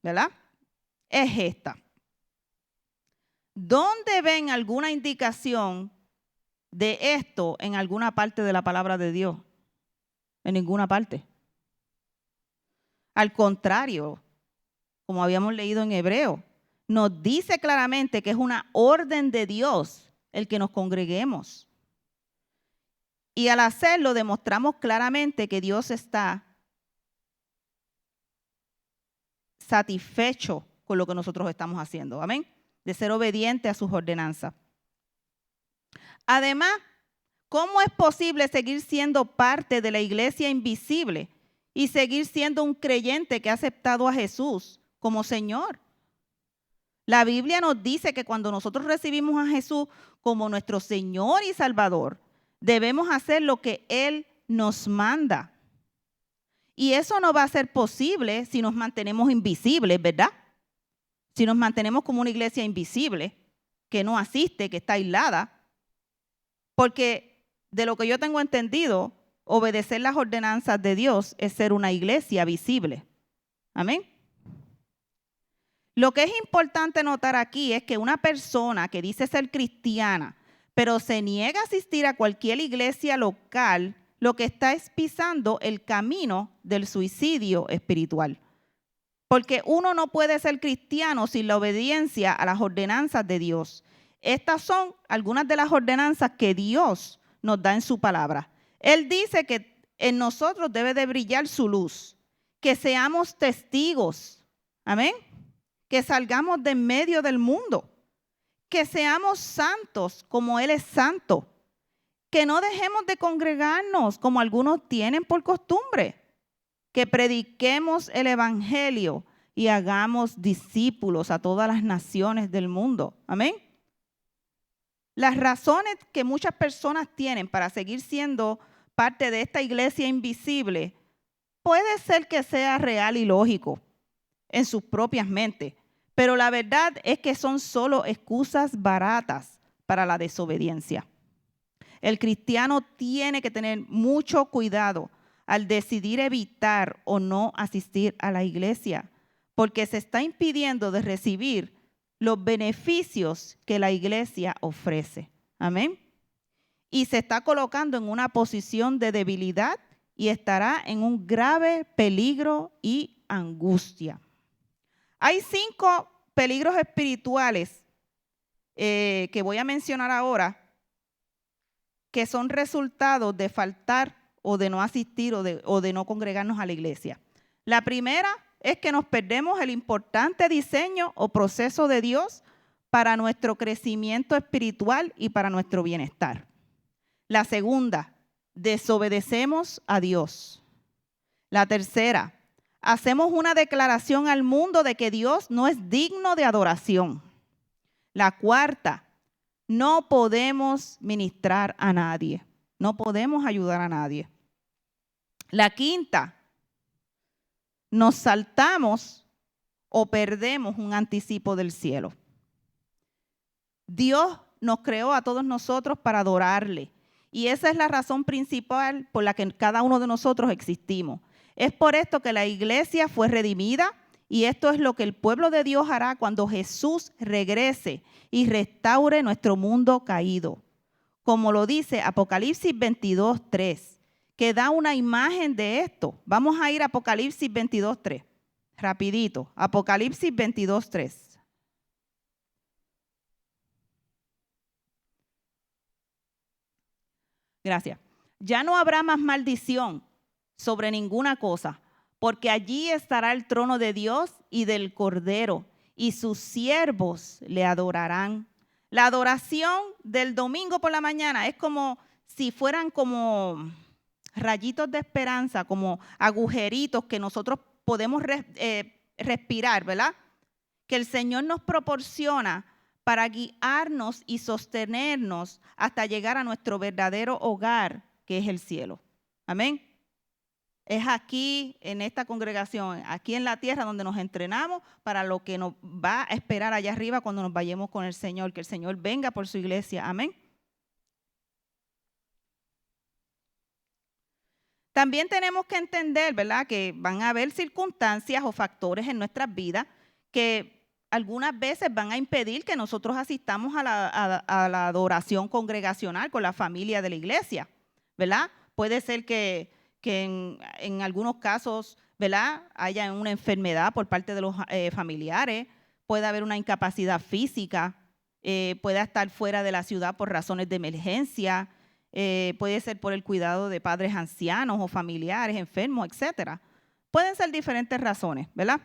¿verdad?, es esta. ¿Dónde ven alguna indicación de esto en alguna parte de la palabra de Dios? En ninguna parte. Al contrario, como habíamos leído en Hebreo, nos dice claramente que es una orden de Dios el que nos congreguemos. Y al hacerlo demostramos claramente que Dios está satisfecho con lo que nosotros estamos haciendo. Amén. De ser obediente a sus ordenanzas. Además, ¿cómo es posible seguir siendo parte de la iglesia invisible y seguir siendo un creyente que ha aceptado a Jesús como Señor? La Biblia nos dice que cuando nosotros recibimos a Jesús como nuestro Señor y Salvador, debemos hacer lo que Él nos manda. Y eso no va a ser posible si nos mantenemos invisibles, ¿verdad? Si nos mantenemos como una iglesia invisible, que no asiste, que está aislada. Porque de lo que yo tengo entendido, obedecer las ordenanzas de Dios es ser una iglesia visible. Amén. Lo que es importante notar aquí es que una persona que dice ser cristiana, pero se niega a asistir a cualquier iglesia local, lo que está es pisando el camino del suicidio espiritual. Porque uno no puede ser cristiano sin la obediencia a las ordenanzas de Dios. Estas son algunas de las ordenanzas que Dios nos da en su palabra. Él dice que en nosotros debe de brillar su luz, que seamos testigos, amén, que salgamos de en medio del mundo, que seamos santos como Él es santo, que no dejemos de congregarnos como algunos tienen por costumbre, que prediquemos el evangelio y hagamos discípulos a todas las naciones del mundo. Amén. Las razones que muchas personas tienen para seguir siendo parte de esta iglesia invisible, puede ser que sea real y lógico en sus propias mentes, pero la verdad es que son solo excusas baratas para la desobediencia. El cristiano tiene que tener mucho cuidado al decidir evitar o no asistir a la iglesia, porque se está impidiendo de recibir los beneficios que la iglesia ofrece. Amén. Y se está colocando en una posición de debilidad y estará en un grave peligro y angustia. Hay 5 peligros espirituales que voy a mencionar ahora, que son resultados de faltar o de no asistir o de no congregarnos a la iglesia. La primera es que nos perdemos el importante diseño o proceso de Dios para nuestro crecimiento espiritual y para nuestro bienestar. La segunda, desobedecemos a Dios. La tercera, hacemos una declaración al mundo de que Dios no es digno de adoración. La cuarta, no podemos ministrar a nadie, no podemos ayudar a nadie. La quinta, nos saltamos o perdemos un anticipo del cielo. Dios nos creó a todos nosotros para adorarle, y esa es la razón principal por la que cada uno de nosotros existimos. Es por esto que la iglesia fue redimida, y esto es lo que el pueblo de Dios hará cuando Jesús regrese y restaure nuestro mundo caído. Como lo dice Apocalipsis 22:3, que da una imagen de esto. Vamos a ir a Apocalipsis 22:3, rapidito. Apocalipsis 22:3. Gracias. Ya no habrá más maldición sobre ninguna cosa, porque allí estará el trono de Dios y del Cordero, y sus siervos le adorarán. La adoración del domingo por la mañana es como si fueran como rayitos de esperanza, como agujeritos que nosotros podemos respirar, ¿verdad? Que el Señor nos proporciona para guiarnos y sostenernos hasta llegar a nuestro verdadero hogar, que es el cielo. Amén. Es aquí, en esta congregación, aquí en la tierra, donde nos entrenamos para lo que nos va a esperar allá arriba cuando nos vayamos con el Señor, que el Señor venga por su iglesia. Amén. También tenemos que entender, ¿verdad?, que van a haber circunstancias o factores en nuestras vidas que algunas veces van a impedir que nosotros asistamos a la adoración congregacional con la familia de la iglesia, ¿verdad? Puede ser que en algunos casos, ¿verdad?, haya una enfermedad por parte de los familiares, puede haber una incapacidad física, puede estar fuera de la ciudad por razones de emergencia, puede ser por el cuidado de padres ancianos o familiares enfermos, etcétera. Pueden ser diferentes razones, ¿verdad?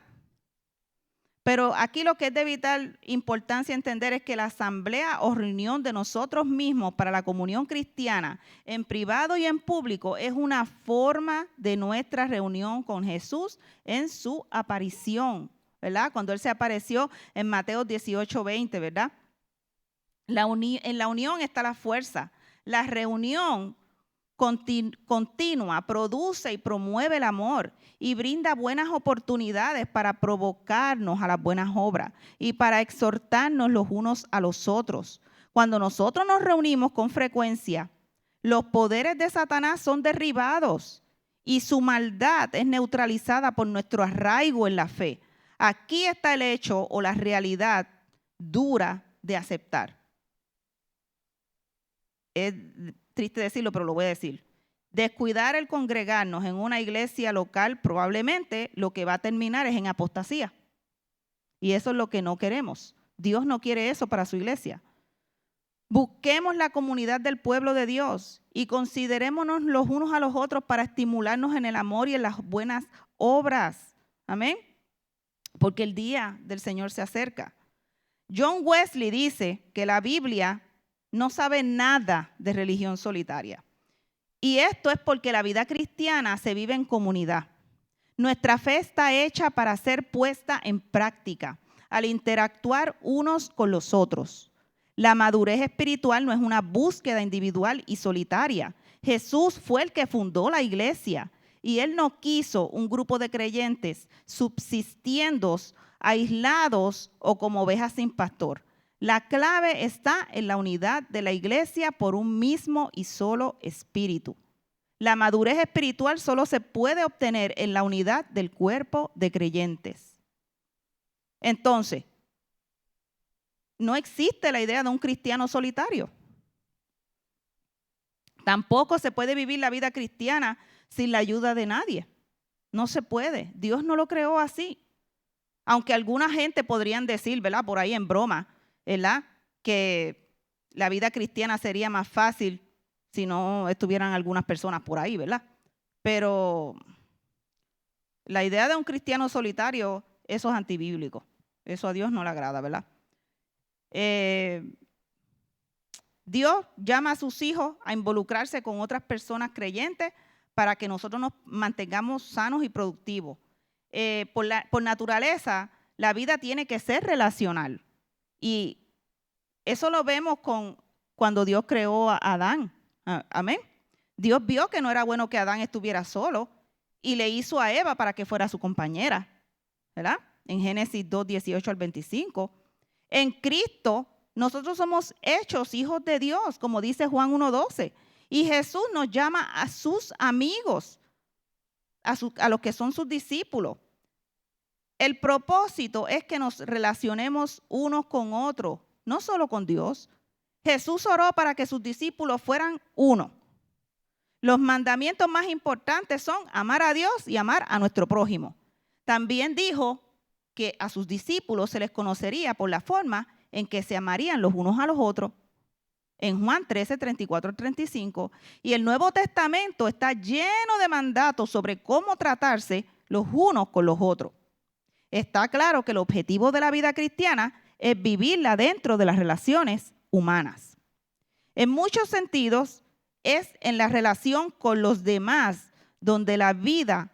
Pero aquí lo que es de vital importancia entender es que la asamblea o reunión de nosotros mismos para la comunión cristiana en privado y en público es una forma de nuestra reunión con Jesús en su aparición, ¿verdad? Cuando Él se apareció en Mateo 18:20, ¿verdad? En la unión está la fuerza. La reunión continua produce y promueve el amor y brinda buenas oportunidades para provocarnos a las buenas obras y para exhortarnos los unos a los otros. Cuando nosotros nos reunimos con frecuencia, los poderes de Satanás son derribados y su maldad es neutralizada por nuestro arraigo en la fe. Aquí está el hecho o la realidad dura de aceptar. Es triste decirlo, pero lo voy a decir. Descuidar el congregarnos en una iglesia local probablemente lo que va a terminar es en apostasía. Y eso es lo que no queremos. Dios no quiere eso para su iglesia. Busquemos la comunidad del pueblo de Dios y considerémonos los unos a los otros para estimularnos en el amor y en las buenas obras. Amén. Porque el día del Señor se acerca. John Wesley dice que la Biblia no sabe nada de religión solitaria. Y esto es porque la vida cristiana se vive en comunidad. Nuestra fe está hecha para ser puesta en práctica al interactuar unos con los otros. La madurez espiritual no es una búsqueda individual y solitaria, Jesús fue el que fundó la iglesia y Él no quiso un grupo de creyentes subsistiendo aislados o como ovejas sin pastor. La clave está en la unidad de la iglesia por un mismo y solo espíritu. La madurez espiritual solo se puede obtener en la unidad del cuerpo de creyentes. Entonces, no existe la idea de un cristiano solitario. Tampoco se puede vivir la vida cristiana sin la ayuda de nadie. No se puede. Dios no lo creó así. Aunque alguna gente podrían decir, ¿verdad? Por ahí en broma, ¿verdad? Que la vida cristiana sería más fácil si no estuvieran algunas personas por ahí, ¿verdad? Pero la idea de un cristiano solitario, eso es antibíblico. Eso a Dios no le agrada, ¿verdad? Dios llama a sus hijos a involucrarse con otras personas creyentes para que nosotros nos mantengamos sanos y productivos. Por naturaleza, la vida tiene que ser relacional. Y eso lo vemos cuando Dios creó a Adán. Amén. Dios vio que no era bueno que Adán estuviera solo y le hizo a Eva para que fuera su compañera, ¿verdad? En Génesis 2, 18 al 25. En Cristo, nosotros somos hechos hijos de Dios, como dice Juan 1:12. Y Jesús nos llama a sus amigos, a los que son sus discípulos. El propósito es que nos relacionemos unos con otros, no solo con Dios. Jesús oró para que sus discípulos fueran uno. Los mandamientos más importantes son amar a Dios y amar a nuestro prójimo. También dijo que a sus discípulos se les conocería por la forma en que se amarían los unos a los otros. En Juan 13, 34 al 35. Y el Nuevo Testamento está lleno de mandatos sobre cómo tratarse los unos con los otros. Está claro que el objetivo de la vida cristiana es vivirla dentro de las relaciones humanas. En muchos sentidos, es en la relación con los demás donde la vida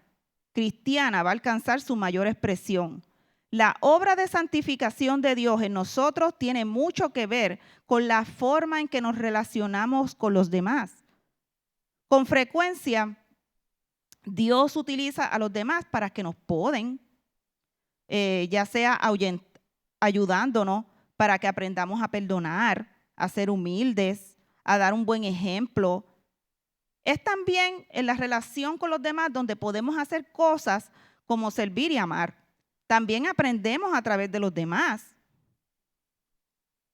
cristiana va a alcanzar su mayor expresión. La obra de santificación de Dios en nosotros tiene mucho que ver con la forma en que nos relacionamos con los demás. Con frecuencia, Dios utiliza a los demás para que nos poden, ya sea ayudándonos para que aprendamos a perdonar, a ser humildes, a dar un buen ejemplo. Es también en la relación con los demás donde podemos hacer cosas como servir y amar. También aprendemos a través de los demás.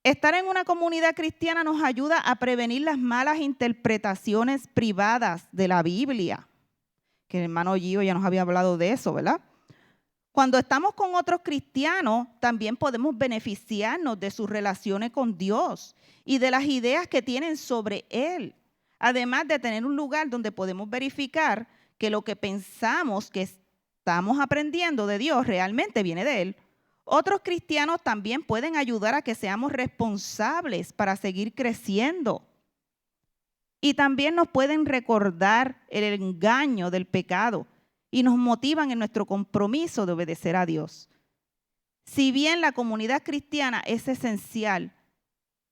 Estar en una comunidad cristiana nos ayuda a prevenir las malas interpretaciones privadas de la Biblia. Que el hermano Gio ya nos había hablado de eso, ¿verdad? Cuando estamos con otros cristianos, también podemos beneficiarnos de sus relaciones con Dios y de las ideas que tienen sobre Él. Además de tener un lugar donde podemos verificar que lo que pensamos que estamos aprendiendo de Dios realmente viene de Él. Otros cristianos también pueden ayudar a que seamos responsables para seguir creciendo. Y también nos pueden recordar el engaño del pecado y nos motivan en nuestro compromiso de obedecer a Dios. Si bien la comunidad cristiana es esencial,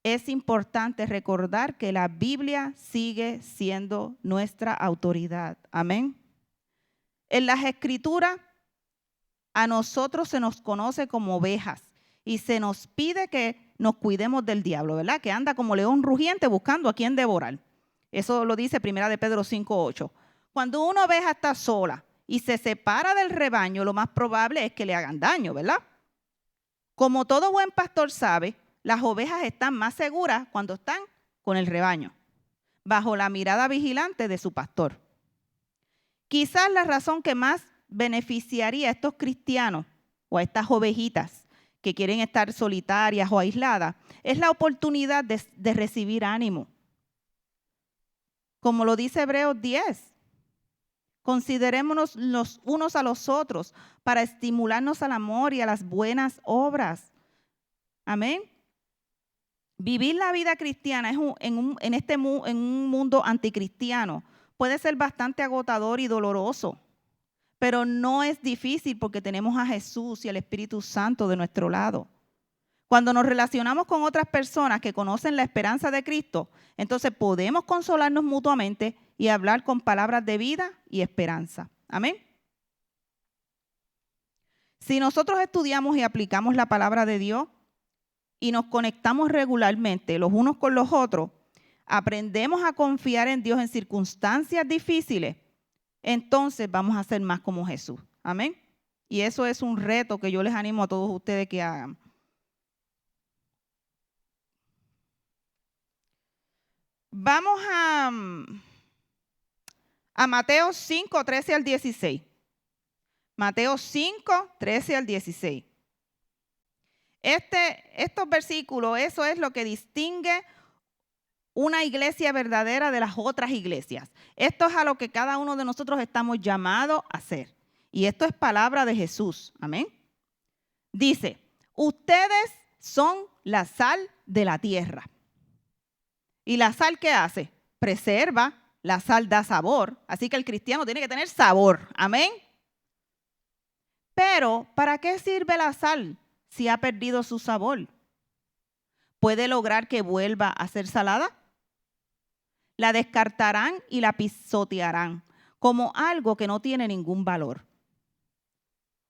es importante recordar que la Biblia sigue siendo nuestra autoridad. Amén. En las Escrituras, a nosotros se nos conoce como ovejas y se nos pide que nos cuidemos del diablo, ¿verdad? Que anda como león rugiente buscando a quien devorar. Eso lo dice 1 de Pedro 5:8. Cuando una oveja está sola y se separa del rebaño, lo más probable es que le hagan daño, ¿verdad? Como todo buen pastor sabe, las ovejas están más seguras cuando están con el rebaño, bajo la mirada vigilante de su pastor. Quizás la razón que más beneficiaría a estos cristianos o a estas ovejitas que quieren estar solitarias o aisladas es la oportunidad de recibir ánimo. Como lo dice Hebreos 10, considerémonos los unos a los otros para estimularnos al amor y a las buenas obras. Amén. Vivir la vida cristiana en un mundo anticristiano puede ser bastante agotador y doloroso, pero no es difícil porque tenemos a Jesús y al Espíritu Santo de nuestro lado. Cuando nos relacionamos con otras personas que conocen la esperanza de Cristo, entonces podemos consolarnos mutuamente y hablar con palabras de vida y esperanza. Amén. Si nosotros estudiamos y aplicamos la palabra de Dios y nos conectamos regularmente los unos con los otros, aprendemos a confiar en Dios en circunstancias difíciles, entonces vamos a ser más como Jesús. Amén. Y eso es un reto que yo les animo a todos ustedes que hagan. Vamos a Mateo 5, 13 al 16. Mateo 5, 13 al 16. Estos versículos, eso es lo que distingue una iglesia verdadera de las otras iglesias. Esto es a lo que cada uno de nosotros estamos llamados a hacer. Y esto es palabra de Jesús. Amén. Dice, ustedes son la sal de la tierra. ¿Y la sal qué hace? Preserva, la sal da sabor. Así que el cristiano tiene que tener sabor. Amén. Pero, ¿para qué sirve la sal si ha perdido su sabor? ¿Puede lograr que vuelva a ser salada? La descartarán y la pisotearán como algo que no tiene ningún valor.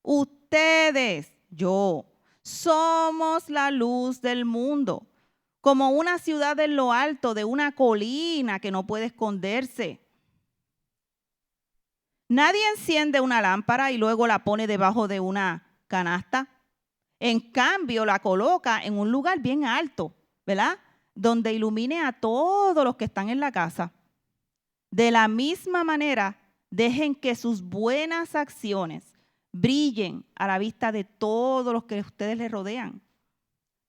Ustedes, yo, somos la luz del mundo, como una ciudad en lo alto de una colina que no puede esconderse. Nadie enciende una lámpara y luego la pone debajo de una canasta. En cambio, la coloca en un lugar bien alto, ¿verdad? Donde ilumine a todos los que están en la casa. De la misma manera, dejen que sus buenas acciones brillen a la vista de todos los que ustedes les rodean,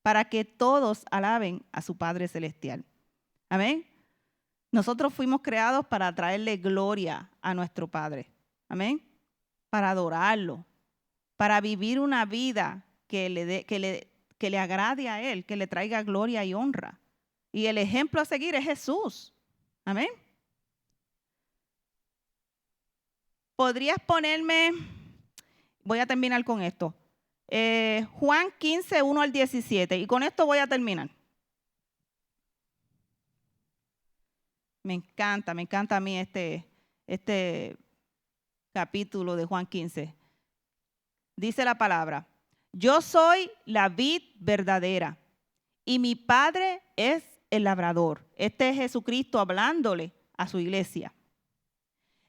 para que todos alaben a su Padre Celestial. Amén. Nosotros fuimos creados para traerle gloria a nuestro Padre. Amén. Para adorarlo, para vivir una vida que le agrade a Él, que le traiga gloria y honra. Y el ejemplo a seguir es Jesús. Amén. ¿Podrías ponerme, voy a terminar con esto, Juan 15, 1 al 17, y con esto voy a terminar. Me encanta a mí este capítulo de Juan 15. Dice la palabra, yo soy la vid verdadera y mi Padre es el labrador. Este es Jesucristo hablándole a su iglesia.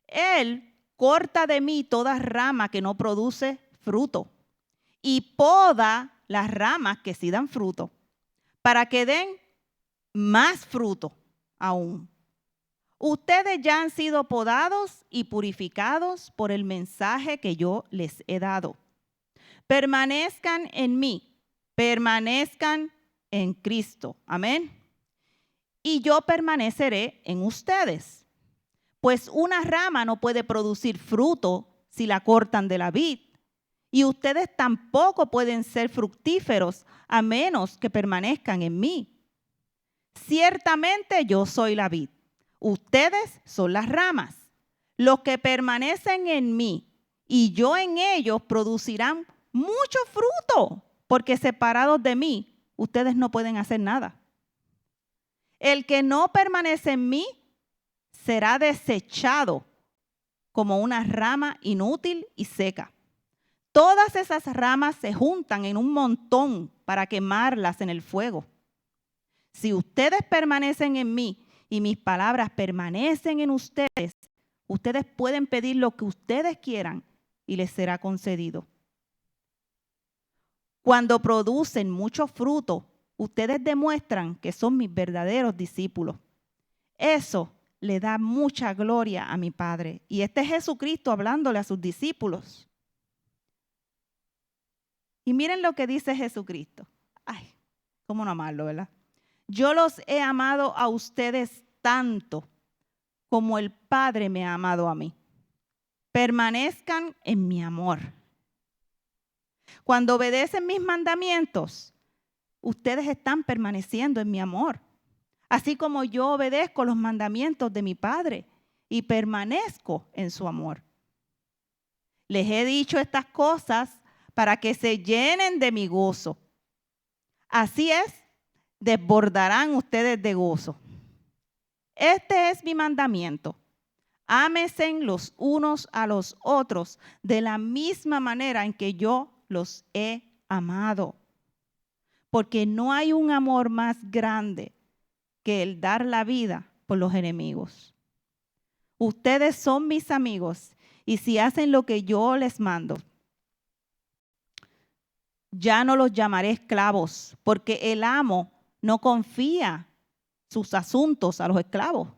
Él corta de mí toda rama que no produce fruto y poda las ramas que sí dan fruto, para que den más fruto aún. Ustedes ya han sido podados y purificados por el mensaje que yo les he dado. Permanezcan en mí, permanezcan en Cristo. Amén. Y yo permaneceré en ustedes. Pues una rama no puede producir fruto si la cortan de la vid. Y ustedes tampoco pueden ser fructíferos a menos que permanezcan en mí. Ciertamente yo soy la vid. Ustedes son las ramas. Los que permanecen en mí y yo en ellos producirán mucho fruto, porque separados de mí, ustedes no pueden hacer nada. El que no permanece en mí será desechado como una rama inútil y seca. Todas esas ramas se juntan en un montón para quemarlas en el fuego. Si ustedes permanecen en mí y mis palabras permanecen en ustedes, ustedes pueden pedir lo que ustedes quieran y les será concedido. Cuando producen mucho fruto, ustedes demuestran que son mis verdaderos discípulos. Eso le da mucha gloria a mi Padre. Y este es Jesucristo hablándole a sus discípulos. Y miren lo que dice Jesucristo. Ay, cómo no amarlo, ¿verdad? Yo los he amado a ustedes tanto como el Padre me ha amado a mí. Permanezcan en mi amor. Cuando obedecen mis mandamientos, ustedes están permaneciendo en mi amor. Así como yo obedezco los mandamientos de mi Padre y permanezco en su amor. Les he dicho estas cosas para que se llenen de mi gozo. Así es, desbordarán ustedes de gozo. Este es mi mandamiento, Ámense los unos a los otros de la misma manera en que yo los he amado. Porque no hay un amor más grande que el dar la vida por los enemigos. Ustedes son mis amigos y si hacen lo que yo les mando, ya no los llamaré esclavos, porque el amo no confía sus asuntos a los esclavos.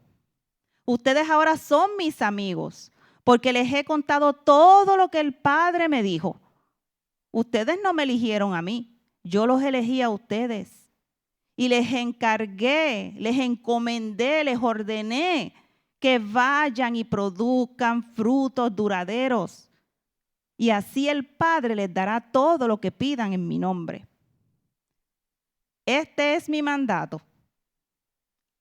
Ustedes ahora son mis amigos, porque les he contado todo lo que el Padre me dijo. Ustedes no me eligieron a mí, yo los elegí a ustedes. Y les encargué, les encomendé, les ordené que vayan y produzcan frutos duraderos. Y así el Padre les dará todo lo que pidan en mi nombre. Este es mi mandato.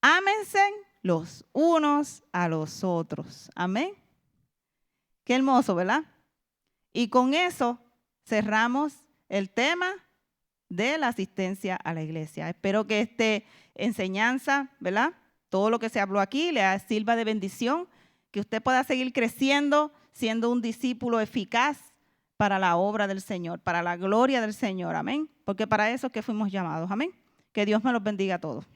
Ámense los unos a los otros. Amén. Qué hermoso, ¿verdad? Y con eso cerramos el tema de la asistencia a la iglesia. Espero que esta enseñanza, ¿verdad? Todo lo que se habló aquí le sirva de bendición, que usted pueda seguir creciendo, siendo un discípulo eficaz para la obra del Señor, para la gloria del Señor. Amén. Porque para eso es que fuimos llamados. Amén. Que Dios me los bendiga a todos.